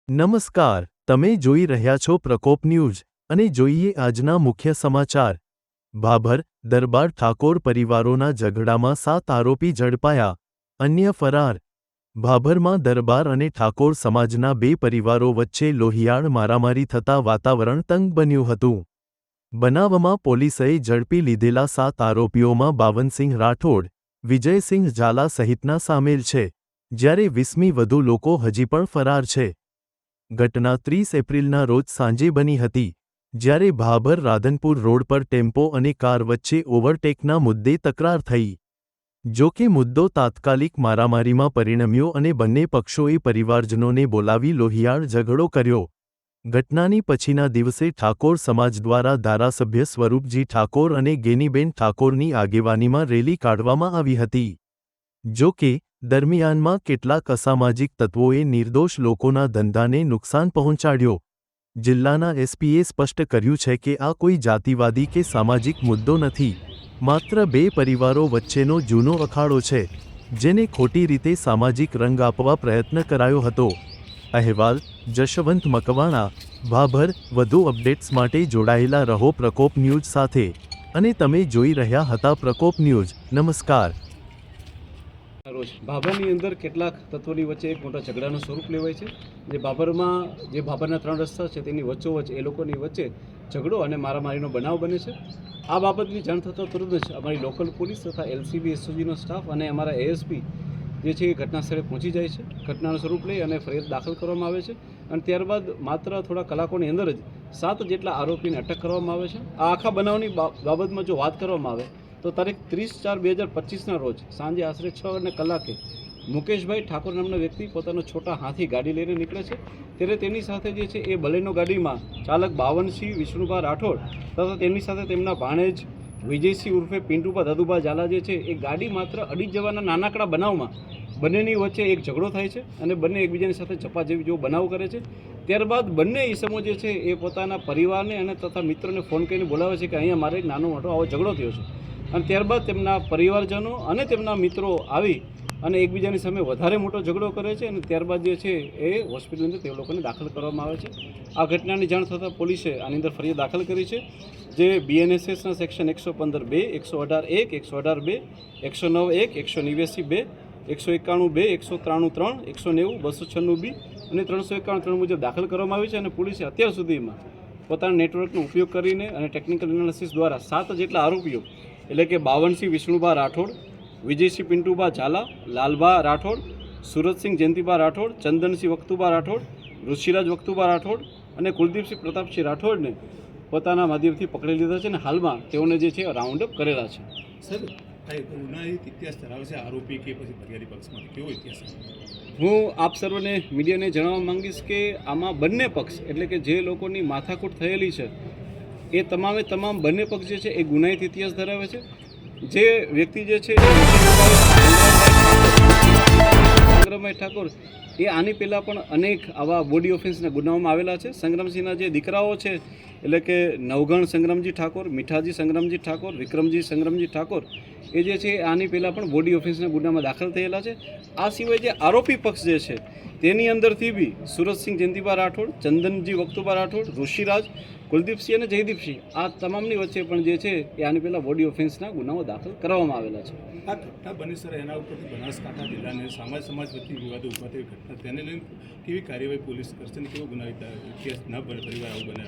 નમસ્કાર, તમે જોઈ રહ્યા છો પ્રકોપ ન્યૂઝ અને જોઈએ આજના મુખ્ય સમાચાર। ભાભર દરબાર ઠાકોર પરિવારોના ઝઘડામાં 7 આરોપી ઝડપાયા, અન્ય ફરાર। ભાભરમાં દરબાર અને ઠાકોર સમાજના બે પરિવારો વચ્ચે લોહિયાળ મારામારી થતા વાતાવરણ તંગ બન્યું હતું। બનાવમાં પોલીસે ઝડપી લીધેલા 7 આરોપીઓમાં બાવનસિંહ રાઠોડ, વિજયસિંહ ઝાલા સહિતના સામેલ છે, જ્યારે 20મી વધુ લોકો હજી પણ ફરાર છે। ઘટના 30 એપ્રિલના રોજ સાંજે બની હતી, જ્યારે ભાભર રાધનપુર રોડ પર ટેમ્પો અને કાર વચ્ચે ઓવરટેકના મુદ્દે તકરાર થઈ। જો કે મુદ્દો તાત્કાલિક મારામારીમાં પરિણમ્યો અને બંને પક્ષોએ પરિવારજનોને બોલાવી લોહિયાળ ઝઘડો કર્યો। ઘટનાની પછીના દિવસે ઠાકોર સમાજ દ્વારા ધારાસભ્ય સ્વરૂપજી ઠાકોર અને ગેનીબેન ઠાકોરની આગેવાનીમાં રેલી કાઢવામાં આવી હતી। જો કે, દરમિયાનમાં કેટલાક અસામાજિક તત્વોએ નિર્દોષ લોકોના ધંધાને નુકસાન પહોંચાડ્યો। જિલ્લાના એસપીએ સ્પષ્ટ કર્યું છે કે આ કોઈ જાતિવાદી કે સામાજિક મુદ્દો નથી, માત્ર બે પરિવારો વચ્ચેનો જૂનો અખાડો છે, જેને ખોટી રીતે સામાજિક રંગ આપવા પ્રયત્ન કરાયો હતો। અહેવાલ જશવંત મકવાણા, ભાભર। વધુ અપડેટ્સ માટે જોડાયેલા રહો પ્રકોપ ન્યૂઝ સાથે, અને તમે જોઈ રહ્યા હતા પ્રકોપ ન્યૂઝ। નમસ્કાર। રોજ ભાભરની અંદર કેટલાક તત્વોની વચ્ચે એક મોટા ઝઘડાનું સ્વરૂપ લેવાય છે। જે ભાભરમાં જે ભાભરના 3 રસ્તા છે તેની વચ્ચોવચ્ચ એ લોકોની વચ્ચે ઝઘડો અને મારામારીનો બનાવ બને છે। આ બાબતની જાણ થતાં તુરંત જ અમારી લોકલ પોલીસ તથા એલસીબી એસઓજીનો સ્ટાફ અને અમારા એએસપી જે છે એ ઘટના સ્થળે પહોંચી જાય છે। ઘટનાનું સ્વરૂપ લઈ અને ફરિયાદ દાખલ કરવામાં આવે છે, અને ત્યારબાદ માત્ર થોડા કલાકોની અંદર જ 7 જેટલા આરોપીને અટક કરવામાં આવે છે। આ આખા બનાવની બાબતમાં જો વાત કરવામાં આવે તો તારીખ 30/4/2025ના રોજ સાંજે આશરે 6 કલાકે મુકેશભાઈ ઠાકોર નામના વ્યક્તિ પોતાનો છોટા હાથી ગાડી લઈને નીકળે છે। ત્યારે તેની સાથે જે છે એ બલેનો ગાડીમાં ચાલક બાવનસિંહ વિષ્ણુભા રાઠોડ તથા તેમની સાથે તેમના ભાણેજ વિજયસિંહ ઉર્ફે પિન્ટુભા દાદુભા ઝાલા જે છે એ ગાડી માત્ર અડી જવાના નાનકડા બનાવમાં બંનેની વચ્ચે એક ઝઘડો થાય છે અને બંને એકબીજાની સાથે ઝપાઝપી જેવો બનાવ કરે છે। ત્યારબાદ બંને ઈસમો જે છે એ પોતાના પરિવારને અને તથા મિત્રોને ફોન કરીને બોલાવે છે કે અહીંયા મારે એક નાનો મોટો આવો ઝઘડો થયો છે, અને ત્યારબાદ તેમના પરિવારજનો અને તેમના મિત્રો આવી અને એકબીજાની સામે વધારે મોટો ઝઘડો કરે છે, અને ત્યારબાદ જે છે એ હોસ્પિટલની અંદર તે લોકોને દાખલ કરવામાં આવે છે। આ ઘટનાની જાણ થતાં પોલીસે આની અંદર ફરિયાદ દાખલ કરી છે, જે બીએનએસએસના સેક્શન 115(2), 118(1), 118(2), 109(1), 189(2), 191(2), 193(3), 190, 296(b) અને 351(3) મુજબ દાખલ કરવામાં આવી છે। અને પોલીસે અત્યાર સુધીમાં પોતાના નેટવર્કનો ઉપયોગ કરીને અને ટેકનિકલ એનાલિસિસ દ્વારા 7 જેટલા આરોપીઓ એટલે કે બાવનસિંહ વિષ્ણુભા રાઠોડ, વિજયસિંહ પિન્ટુભા ઝાલા, લાલભા રાઠોડ, સુરતસિંહ જયંતિભા રાઠોડ, ચંદનસિંહ વખતુભા રાઠોડ, ઋષિરાજ વખતુભા રાઠોડ અને કુલદીપસિંહ પ્રતાપસિંહ રાઠોડને પોતાના માધ્યમથી પકડી લીધા છે, અને હાલમાં તેઓને જે છે રાઉન્ડ અપ કરેલા છે। સર, ગુનાહિત ઇતિહાસ ધરાવે છે આરોપી કે પછી ફરિયાદી પક્ષમાંથી, કેવો ઇતિહાસ? હું આપ સર્વને મીડિયાને જણાવવા માંગીશ કે આમાં બંને પક્ષ એટલે કે જે લોકોની માથાકૂટ થયેલી છે એ તમામે તમામ બંને પક્ષ જે છે એ ગુનાહિત ઇતિહાસ ધરાવે છે। જે વ્યક્તિ જે છે સંગ્રામભાઈ ઠાકોર એ આની પહેલાં પણ અનેક આવા બોડી ઓફેન્સના ગુનાઓમાં આવેલા છે। સંગ્રામસિંહના જે દીકરાઓ છે એટલે કે નવગણ સંગ્રામજી ઠાકોર, મીઠાજી સંગ્રામજી ઠાકોર, વિક્રમજી સંગ્રામજી ઠાકોર એ જે છે આની પહેલાં પણ બોડી ઓફેન્સના ગુનામાં દાખલ થયેલા છે। આ સિવાય જે આરોપી પક્ષ જે છે તેની અંદરથી બી સુરતસિંહ જયંતિભા રાઠોડ, ચંદનજી વખતુભા રાઠોડ, ઋષિરાજ, કુલદીપસિંહ અને જયદીપસિંહ આ તમામની વચ્ચે પણ જે છે એ આની પહેલાં બોડી ઓફેન્સના ગુનાઓ દાખલ કરવામાં આવેલા છે। આ ઘટના બની સર, એના ઉપરથી બનાસકાંઠા જિલ્લાને સમાજ વચ્ચે વિવાદો ઊભા થઈ ઘટના, તેને લઈને કેવી કાર્યવાહી પોલીસ કરશે અને કેવો ગુનાહિત ઇતિહાસ ન બને પરિવાર આવું બને?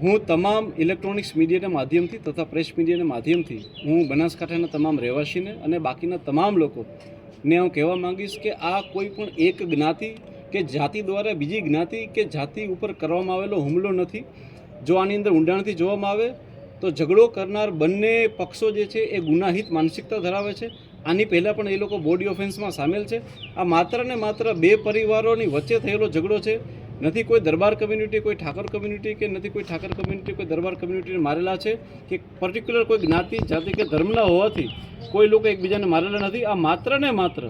હું તમામ ઇલેક્ટ્રોનિક્સ મીડિયાના માધ્યમથી તથા પ્રેસ મીડિયાના માધ્યમથી હું બનાસકાંઠાના તમામ રહેવાસીને અને બાકીના તમામ લોકોને હું કહેવા માંગીશ કે આ કોઈ પણ એક જ્ઞાતિ કે જાતિ દ્વારા બીજી જ્ઞાતિ કે જાતિ ઉપર કરવામાં આવેલો હુમલો નથી। જો આની અંદર ઊંડાણથી જોવામાં આવે તો ઝઘડો કરનાર બંને પક્ષો જે છે એ ગુનાહિત માનસિકતા ધરાવે છે। આની પહેલાં પણ એ લોકો બોડી ઓફેન્સમાં સામેલ છે। આ માત્ર ને માત્ર બે પરિવારોની વચ્ચે થયેલો ઝઘડો છે, નથી કોઈ દરબાર કમ્યુનિટી કોઈ ઠાકર કમ્યુનિટી કે નથી કોઈ ઠાકર કમ્યુનિટી કોઈ દરબાર કમ્યુનિટીને મારેલા છે, કે પર્ટિક્યુલર કોઈ જ્ઞાતિ જાતિ કે ધર્મના હોવાથી કોઈ લોકો એકબીજાને મારેલા નથી। આ માત્ર ને માત્ર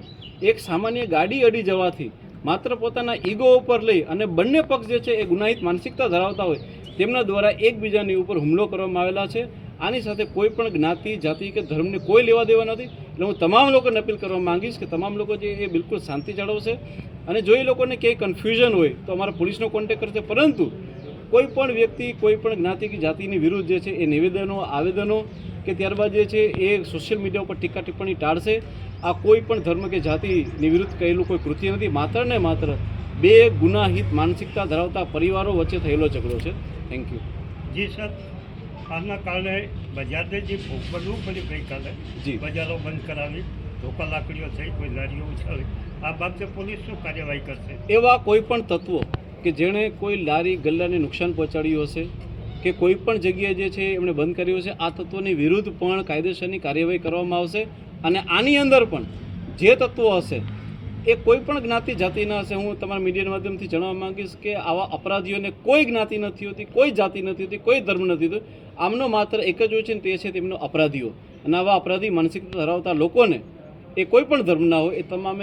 એક સામાન્ય ગાડી અડી જવાથી માત્ર પોતાના ઈગો ઉપર લઈ અને બંને પક્ષ જે છે એ ગુનાહિત માનસિકતા ધરાવતા હોય તેમના દ્વારા એકબીજાની ઉપર હુમલો કરવામાં આવેલા છે। આની સાથે કોઈ પણ જ્ઞાતિ જાતિ કે ધર્મને કોઈ લેવા દેવા નથી। એટલે હું તમામ લોકોને અપીલ કરવા માંગીશ કે તમામ લોકો જે એ બિલકુલ શાંતિ જાળવશે અને જો એ લોકોને ક્યાંય કન્ફ્યુઝન હોય તો અમારા પોલીસનો કોન્ટેક્ટ કરશે, પરંતુ કોઈ પણ વ્યક્તિ કોઈ પણ જ્ઞાતિ કે જાતિની વિરુદ્ધ જે છે એ નિવેદનો, આવેદનો કે ત્યારબાદ જે છે એ સોશિયલ મીડિયા ઉપર ટીકા ટિપ્પણી ટાળશે. આ કોઈ પણ ધર્મ કે જાતિની વિરુદ્ધ કહેલું કોઈ કૃત્ય નથી, માત્ર ને માત્ર બે ગુનાહિત માનસિકતા ધરાવતા પરિવારો વચ્ચે થયેલો ઝઘડો છે. Thank you. જી સર, આના કારણે બજારને જે ભોગ બનવું પડ્યું ગઈકાલે, જી. બજારો બંધ કરાવી, ધોકા લાકડીઓ થઈ, કોઈ લારીઓ ઉછાળી, આ બાબતે પોલીસ શું કાર્યવાહી કરશે? એવા કોઈ પણ તત્વો કે જેણે કોઈ લારી ગલ્લાને નુકસાન પહોંચાડ્યું હશે કે કોઈ પણ જગ્યાએ જે છે એમણે બંધ કર્યું હશે, આ તત્વોની વિરુદ્ધ પણ કાયદેસરની કાર્યવાહી કરવામાં આવશે. અને આની અંદર પણ જે તત્વો હશે એ કોઈ પણ જ્ઞાતિ જાતિના હશે. હું તમારા મીડિયાના માધ્યમથી જણાવવા માંગીશ કે આવા અપરાધીઓને કોઈ જ્ઞાતિ નથી હોતી, કોઈ જાતિ નથી હોતી, કોઈ ધર્મ નથી હોતો. આમનો માત્ર એક જ હોય છે ને તે છે તેમનો અપરાધીઓ. અને આવા અપરાધી માનસિકતા ધરાવતા લોકોને એ કોઈ પણ ધર્મના હોય એ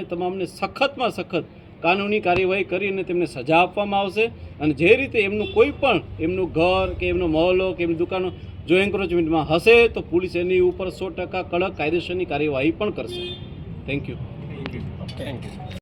તમામને સખતમાં સખત કાનૂની કાર્યવાહી કરીને તેમને સજા આપવામાં આવશે. અને જે રીતે એમનું કોઈ પણ એમનું ઘર કે એમનો મહોલ્લો કે એમની દુકાનો જો એન્ક્રોચમેન્ટમાં હશે તો પોલીસ એની ઉપર 100% કડક કાયદેસરની કાર્યવાહી પણ કરશે. Thank you. Thank you.